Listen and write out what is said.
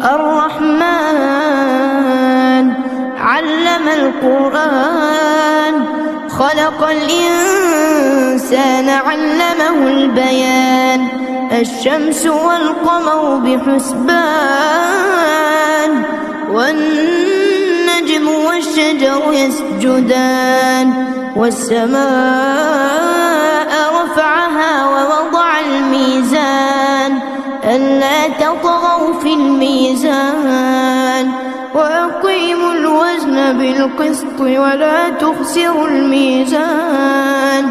الرحمن علم القرآن خلق الإنسان علمه البيان الشمس والقمر بحسبان والنجم والشجر يسجدان والسماء رفعها ووضع الميزان ألا تطغوا في الميزان وأقيموا الوزن بالقسط ولا تخسروا الميزان